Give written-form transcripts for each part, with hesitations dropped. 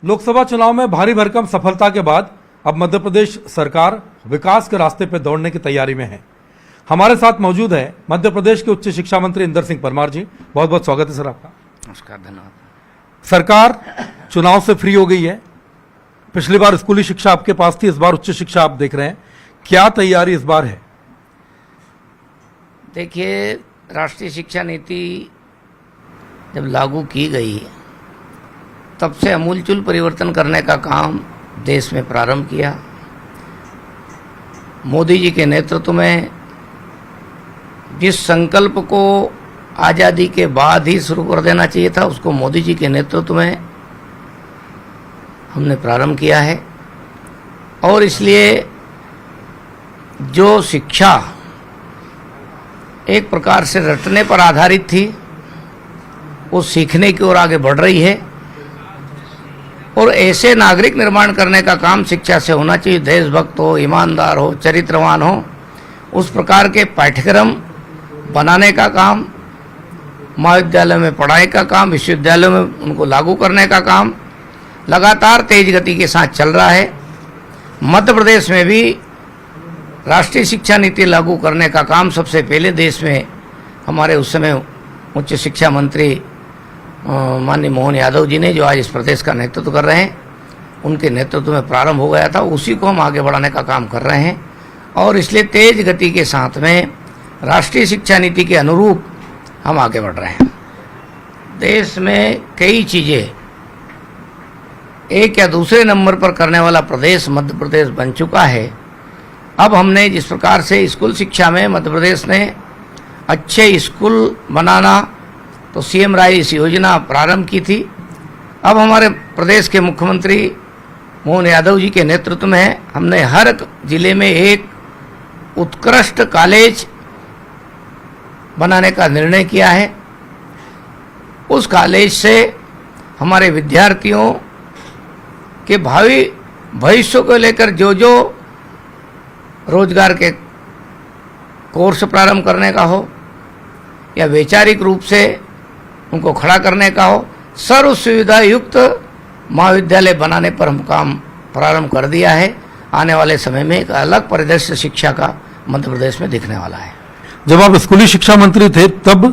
लोकसभा चुनाव में भारी भरकम सफलता के बाद अब मध्य प्रदेश सरकार विकास के रास्ते पर दौड़ने की तैयारी में है। हमारे साथ मौजूद है मध्य प्रदेश के उच्च शिक्षा मंत्री इंदर सिंह परमार जी। बहुत बहुत स्वागत है सर आपका। नमस्कार, धन्यवाद। सरकार चुनाव से फ्री हो गई है। पिछली बार स्कूली शिक्षा आपके पास थी, इस बार उच्च शिक्षा आप देख रहे हैं। क्या तैयारी इस बार है? देखिए, राष्ट्रीय शिक्षा नीति जब लागू की गई तब से अमूलचूल परिवर्तन करने का काम देश में प्रारंभ किया। मोदी जी के नेतृत्व में जिस संकल्प को आज़ादी के बाद ही शुरू कर देना चाहिए था, उसको मोदी जी के नेतृत्व में हमने प्रारंभ किया है। और इसलिए जो शिक्षा एक प्रकार से रटने पर आधारित थी, वो सीखने की ओर आगे बढ़ रही है। और ऐसे नागरिक निर्माण करने का काम शिक्षा से होना चाहिए, देशभक्त हो, ईमानदार हो, चरित्रवान हो, उस प्रकार के पाठ्यक्रम बनाने का काम, महाविद्यालय में पढ़ाई का काम, विश्वविद्यालयों में उनको लागू करने का काम लगातार तेज गति के साथ चल रहा है। मध्य प्रदेश में भी राष्ट्रीय शिक्षा नीति लागू करने का काम सबसे पहले देश में हमारे उस समय उच्च शिक्षा मंत्री माननीय मोहन यादव जी ने, जो आज इस प्रदेश का नेतृत्व कर रहे हैं, उनके नेतृत्व में प्रारंभ हो गया था। उसी को हम आगे बढ़ाने का काम कर रहे हैं और इसलिए तेज गति के साथ में राष्ट्रीय शिक्षा नीति के अनुरूप हम आगे बढ़ रहे हैं। देश में कई चीज़ें एक या दूसरे नंबर पर करने वाला प्रदेश मध्य प्रदेश बन चुका है। अब हमने जिस प्रकार से स्कूल शिक्षा में मध्य प्रदेश ने अच्छे स्कूल बनाना तो सीएम राइस योजना प्रारंभ की थी। अब हमारे प्रदेश के मुख्यमंत्री मोहन यादव जी के नेतृत्व में हमने हर जिले में एक उत्कृष्ट कॉलेज बनाने का निर्णय किया है। उस कॉलेज से हमारे विद्यार्थियों के भावी भविष्य को लेकर जो जो रोजगार के कोर्स प्रारंभ करने का हो या वैचारिक रूप से उनको खड़ा करने का हो, सर्व सुविधा युक्त महाविद्यालय बनाने पर हम काम प्रारंभ कर दिया है। आने वाले समय में एक अलग परिदृश्य शिक्षा का मध्य प्रदेश में दिखने वाला है। जब आप स्कूली शिक्षा मंत्री थे तब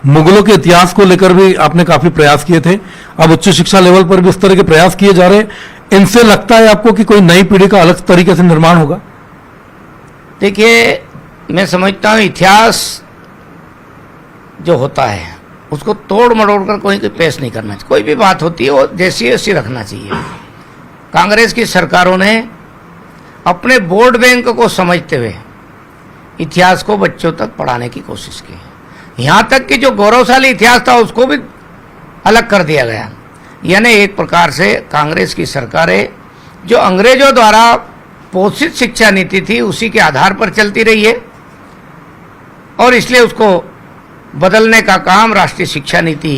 मुगलों के इतिहास को लेकर भी आपने काफी प्रयास किए थे। अब उच्च शिक्षा लेवल पर भी इस तरह के प्रयास किए जा रहे हैं। इनसे लगता है आपको कि कोई नई पीढ़ी का अलग तरीके से निर्माण होगा? देखिए, मैं समझता हूँ इतिहास जो होता है उसको तोड़ मरोड़ कर कोई पेश नहीं करना चाहिए। कोई भी बात होती है वो जैसी ऐसी रखना चाहिए। कांग्रेस की सरकारों ने अपने वोट बैंक को समझते हुए इतिहास को बच्चों तक पढ़ाने की कोशिश की। यहाँ तक कि जो गौरवशाली इतिहास था उसको भी अलग कर दिया गया। यानी एक प्रकार से कांग्रेस की सरकारें जो अंग्रेजों द्वारा पोषित शिक्षा नीति थी उसी के आधार पर चलती रही है और इसलिए उसको बदलने का काम राष्ट्रीय शिक्षा नीति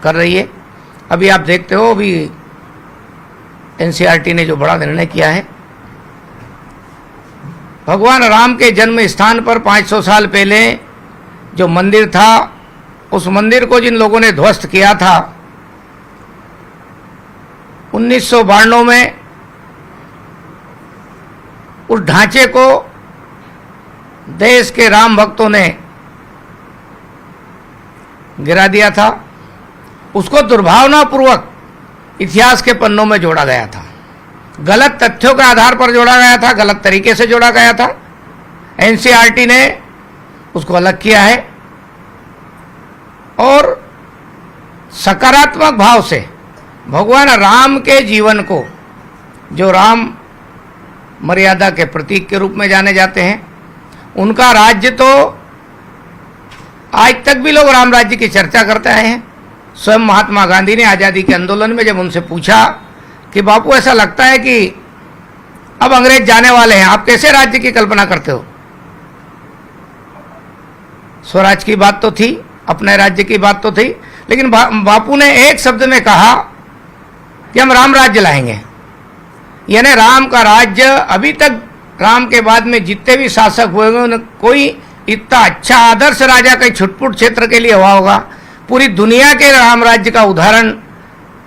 कर रही है। अभी आप देखते हो, अभी एनसीईआरटी ने जो बड़ा निर्णय किया है, भगवान राम के जन्म स्थान पर 500 साल पहले जो मंदिर था, उस मंदिर को जिन लोगों ने ध्वस्त किया था 1992 में, उस ढांचे को देश के राम भक्तों ने गिरा दिया था। उसको दुर्भावनापूर्वक इतिहास के पन्नों में जोड़ा गया था, गलत तथ्यों के आधार पर जोड़ा गया था, गलत तरीके से जोड़ा गया था। एनसीईआरटी ने उसको अलग किया है और सकारात्मक भाव से भगवान राम के जीवन को, जो राम मर्यादा के प्रतीक के रूप में जाने जाते हैं, उनका राज्य तो आज तक भी लोग राम राज्य की चर्चा करते आए हैं। स्वयं महात्मा गांधी ने आज़ादी के आंदोलन में जब उनसे पूछा कि बापू ऐसा लगता है कि अब अंग्रेज जाने वाले हैं, आप कैसे राज्य की कल्पना करते हो? स्वराज की बात तो थी, अपने राज्य की बात तो थी, लेकिन बापू ने एक शब्द में कहा कि हम राम राज्य लाएंगे। यानी राम का राज्य, अभी तक राम के बाद में जितने भी शासक हुए हैं, कोई इतना अच्छा आदर्श राजा कहीं छुटपुट क्षेत्र के लिए हुआ होगा। पूरी दुनिया के राम राज्य का उदाहरण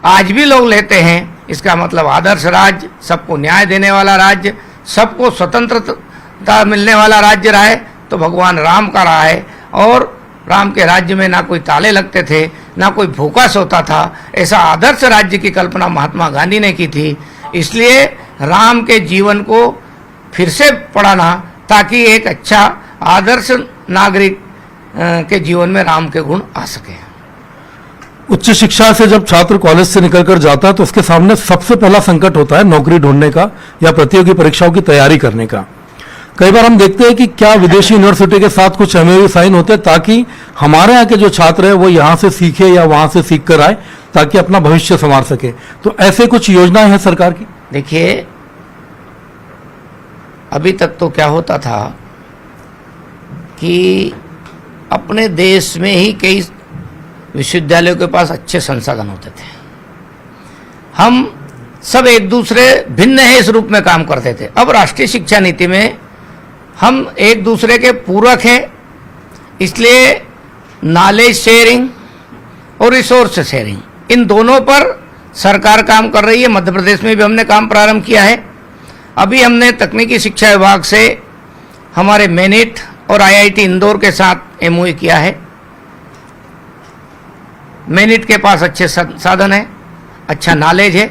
आज भी लोग लेते हैं इसका मतलब आदर्श राज्य, सबको न्याय देने वाला राज्य, सबको स्वतंत्रता मिलने वाला राज्य रहा है तो भगवान राम का रहा है। और राम के राज्य में ना कोई ताले लगते थे, ना कोई भूखा सोता था। ऐसा आदर्श राज्य की कल्पना महात्मा गांधी ने की थी। इसलिए राम के जीवन को फिर से पढ़ाना, ताकि एक अच्छा आदर्श नागरिक के जीवन में राम के गुण आ सके। उच्च शिक्षा से जब छात्र कॉलेज से निकलकर जाता है तो उसके सामने सबसे पहला संकट होता है नौकरी ढूंढने का या प्रतियोगी परीक्षाओं की तैयारी करने का। कई बार हम देखते हैं कि क्या विदेशी यूनिवर्सिटी के साथ कुछ एमओयू साइन होते हैं ताकि हमारे यहाँ के जो छात्र है वो यहाँ से सीखे या वहां से सीख कर आए, ताकि अपना भविष्य संवार सके। तो ऐसे कुछ योजनाएं हैं सरकार की? देखिए, अभी तक तो क्या होता था कि अपने देश में ही कई विश्वविद्यालयों के पास अच्छे संसाधन होते थे। हम सब एक दूसरे भिन्न है इस रूप में काम करते थे। अब राष्ट्रीय शिक्षा नीति में हम एक दूसरे के पूरक हैं, इसलिए नॉलेज शेयरिंग और रिसोर्स शेयरिंग, इन दोनों पर सरकार काम कर रही है। मध्य प्रदेश में भी हमने काम प्रारंभ किया है। अभी हमने तकनीकी शिक्षा विभाग से हमारे मेनिट और आईआईटी इंदौर के साथ एमओयू किया है। मेनिट के पास अच्छे साधन है, अच्छा नॉलेज है,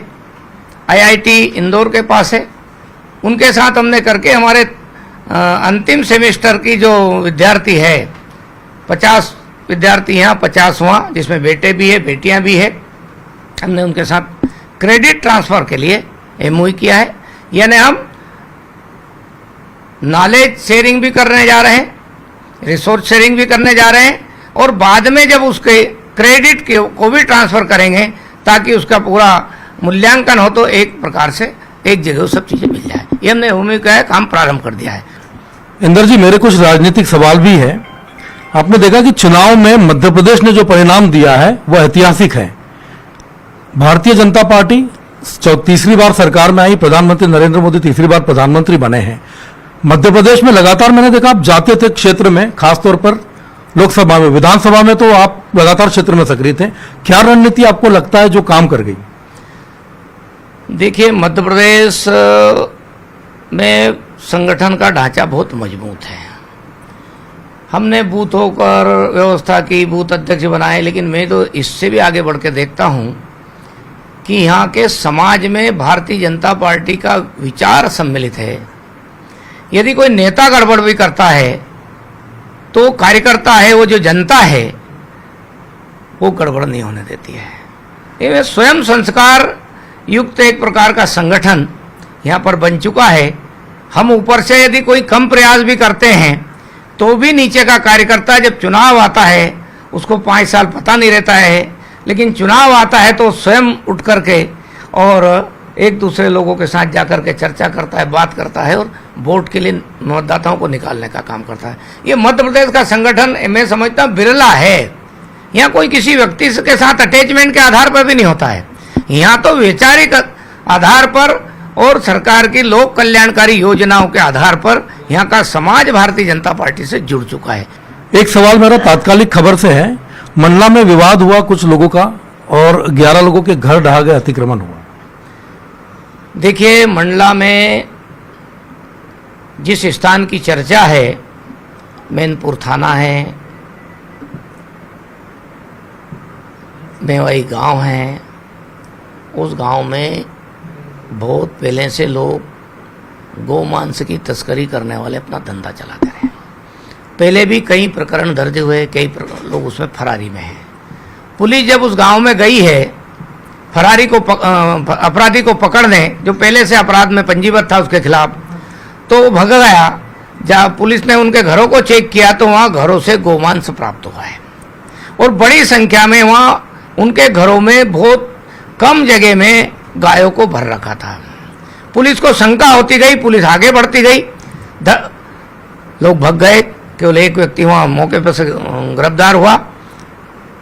आईआईटी इंदौर के पास है। उनके साथ हमने करके हमारे अंतिम सेमेस्टर की जो विद्यार्थी है, 50 विद्यार्थी यहाँ, 50 वहाँ, जिसमें बेटे भी है बेटियाँ भी है, हमने उनके साथ क्रेडिट ट्रांसफ़र के लिए एमओयू किया है। यानी हम नॉलेज शेयरिंग भी करने जा रहे हैं, रिसोर्स शेयरिंग भी करने जा रहे हैं, और बाद में जब उसके क्रेडिट को भी ट्रांसफ़र करेंगे ताकि उसका पूरा मूल्यांकन हो, तो एक प्रकार से एक जगह सब चीज़ें मिल जाए। ये हमने एमओयू का काम प्रारंभ कर दिया है। इंदर जी, मेरे कुछ राजनीतिक सवाल भी है। आपने देखा कि चुनाव में मध्य प्रदेश ने जो परिणाम दिया है वह ऐतिहासिक है। भारतीय जनता पार्टी तीसरी बार सरकार में आई, प्रधानमंत्री नरेंद्र मोदी तीसरी बार प्रधानमंत्री बने हैं। मध्य प्रदेश में लगातार मैंने देखा आप जाते थे क्षेत्र में, खासतौर पर लोकसभा में, विधानसभा में तो आप लगातार क्षेत्र में सक्रिय थे। क्या रणनीति आपको लगता है जो काम कर गई? देखिए, मध्य प्रदेश में संगठन का ढांचा बहुत मजबूत है। हमने बूथों पर व्यवस्था की, बूथ अध्यक्ष बनाए, लेकिन मैं तो इससे भी आगे बढ़ के देखता हूँ कि यहाँ के समाज में भारतीय जनता पार्टी का विचार सम्मिलित है। यदि कोई नेता गड़बड़ भी करता है तो कार्यकर्ता है, वो जो जनता है, वो गड़बड़ नहीं होने देती है। ये स्वयं संस्कार युक्त एक प्रकार का संगठन यहाँ पर बन चुका है। हम ऊपर से यदि कोई कम प्रयास भी करते हैं तो भी नीचे का कार्यकर्ता जब चुनाव आता है उसको 5 साल पता नहीं रहता है, लेकिन चुनाव आता है तो स्वयं उठ करके और एक दूसरे लोगों के साथ जाकर के चर्चा करता है, बात करता है और वोट के लिए मतदाताओं को निकालने का काम करता है। ये मध्य प्रदेश का संगठन मैं समझता हूँ बिरला है। यहाँ कोई किसी व्यक्ति के साथ अटैचमेंट के आधार पर भी नहीं होता है। यहाँ तो वैचारिक आधार पर और सरकार की लोक कल्याणकारी योजनाओं के आधार पर यहाँ का समाज भारतीय जनता पार्टी से जुड़ चुका है। एक सवाल मेरा तात्कालिक खबर से है। मंडला में विवाद हुआ कुछ लोगों का और 11 लोगों के घर ढहा गए, अतिक्रमण हुआ। देखिए, मंडला में जिस स्थान की चर्चा है, मैनपुर थाना है, मेवाई गांव है, उस गांव में बहुत पहले से लोग गोमांस की तस्करी करने वाले अपना धंधा चलाते रहे। पहले भी कई प्रकरण दर्ज हुए, कई लोग उसमें फरारी में हैं। पुलिस जब उस गांव में गई है फरारी को अपराधी को पकड़ने, जो पहले से अपराध में पंजीबद्ध था उसके खिलाफ, तो वो भग गया। जब पुलिस ने उनके घरों को चेक किया तो वहाँ घरों से गोमांस प्राप्त हुआ है और बड़ी संख्या में वहाँ उनके घरों में बहुत कम जगह में गायों को भर रखा था। पुलिस को शंका होती गई, पुलिस आगे बढ़ती गई, लोग भग गए। केवल एक व्यक्ति वहाँ मौके पर से गिरफ्तार हुआ।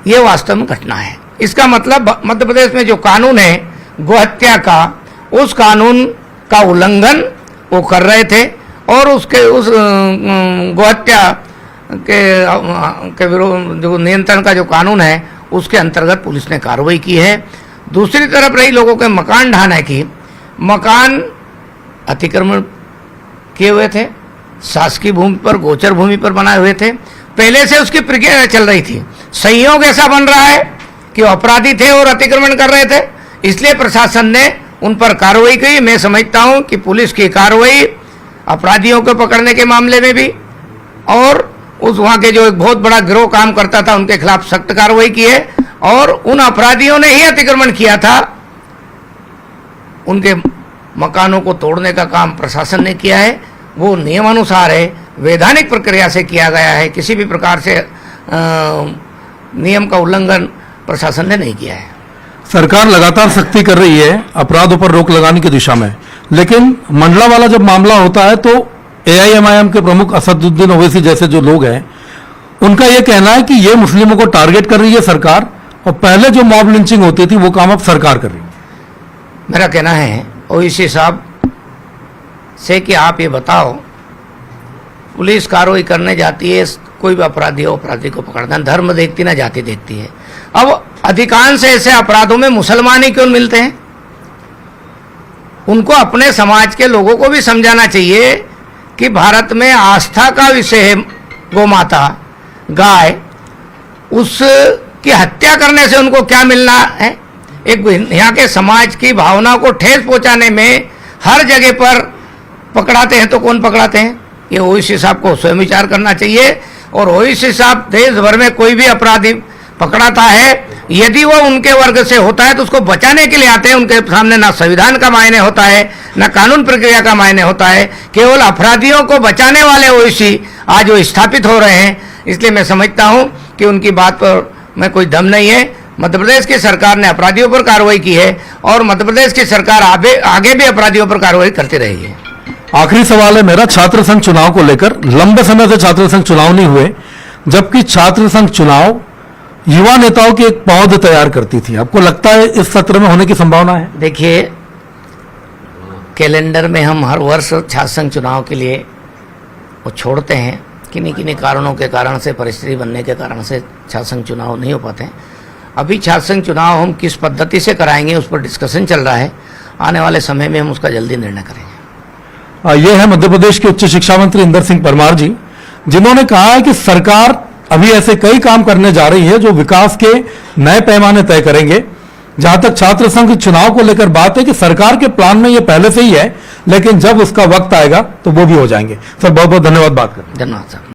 ये वास्तव में घटना है। इसका मतलब मध्य प्रदेश में जो कानून है गोहत्या का, उस कानून का उल्लंघन वो कर रहे थे और उसके उस गोहत्या के विरोध जो नियंत्रण का जो कानून है उसके अंतर्गत पुलिस ने कार्रवाई की है। दूसरी तरफ रही लोगों के मकान ढाने की, मकान अतिक्रमण किए हुए थे, शासकीय भूमि पर, गोचर भूमि पर बनाए हुए थे, पहले से उसकी प्रक्रिया चल रही थी। संयोग ऐसा बन रहा है कि वो अपराधी थे और अतिक्रमण कर रहे थे, इसलिए प्रशासन ने उन पर कार्रवाई की। मैं समझता हूं कि पुलिस की कार्रवाई अपराधियों को पकड़ने के मामले में भी और उस वहां के जो एक बहुत बड़ा गिरोह काम करता था उनके खिलाफ सख्त कार्रवाई की है, और उन अपराधियों ने ही अतिक्रमण किया था, उनके मकानों को तोड़ने का काम प्रशासन ने किया है। वो नियमानुसार है, वैधानिक प्रक्रिया से किया गया है, किसी भी प्रकार से नियम का उल्लंघन प्रशासन ने नहीं किया है। सरकार लगातार सख्ती कर रही है अपराधों पर रोक लगाने की दिशा में, लेकिन मंडला वाला जब मामला होता है तो एआईएमआईएम के प्रमुख असदुद्दीन ओवैसी जैसे जो लोग हैं, उनका यह कहना है कि ये मुस्लिमों को टारगेट कर रही है सरकार, और पहले जो मॉब लिंचिंग होती थी वो काम अब सरकार कर रही है। मेरा कहना है ओवैसी साहब से कि आप ये बताओ, पुलिस कार्रवाई करने जाती है, कोई भी अपराधी हो, अपराधी को पकड़ना, धर्म देखती ना जाति देखती है। अब अधिकांश ऐसे अपराधों में मुसलमान ही क्यों मिलते हैं? उनको अपने समाज के लोगों को भी समझाना चाहिए कि भारत में आस्था का विषय है गोमाता, गाय, उसकी हत्या करने से उनको क्या मिलना है? एक यहाँ के समाज की भावना को ठेस पहुंचाने में हर जगह पर पकड़ाते हैं, तो कौन पकड़ाते हैं? ये ओवैसी साहब को स्वयं विचार करना चाहिए। और ओवैसी साहब देश भर में कोई भी अपराधी पकड़ाता है, यदि वो उनके वर्ग से होता है तो उसको बचाने के लिए आते हैं। उनके सामने ना संविधान का मायने होता है, ना कानून प्रक्रिया का मायने होता है, केवल अपराधियों को बचाने वाले ओवैसी आज वो स्थापित हो रहे हैं। इसलिए मैं समझता हूं कि उनकी बात पर में कोई दम नहीं है। मध्य प्रदेश की सरकार ने अपराधियों पर कार्रवाई की है और मध्य प्रदेश की सरकार आगे भी अपराधियों पर कार्रवाई करती रहेगी। आखिरी सवाल है मेरा, छात्र संघ चुनाव को लेकर। लंबे समय से छात्र संघ चुनाव नहीं हुए, जबकि छात्र संघ चुनाव युवा नेताओं की एक पौध तैयार करती थी। आपको लगता है इस सत्र में होने की संभावना है? देखिए, कैलेंडर में हम हर वर्ष छात्र संघ चुनाव के लिए वो छोड़ते हैं, किन्हीं किन्हीं कारणों के कारण से, परिस्थिति बनने के कारण से छात्र संघ चुनाव नहीं हो पाते हैं। अभी छात्र संघ चुनाव हम किस पद्धति से कराएंगे उस पर डिस्कशन चल रहा है, आने वाले समय में हम उसका जल्दी निर्णय करेंगे। ये है मध्य प्रदेश के उच्च शिक्षा मंत्री इंदर सिंह परमार जी, जिन्होंने कहा है कि सरकार अभी ऐसे कई काम करने जा रही है जो विकास के नए पैमाने तय करेंगे। जहां तक छात्र संघ चुनाव को लेकर बात है कि सरकार के प्लान में ये पहले से ही है, लेकिन जब उसका वक्त आएगा तो वो भी हो जाएंगे। सर बहुत बहुत धन्यवाद बात करने। धन्यवाद सर।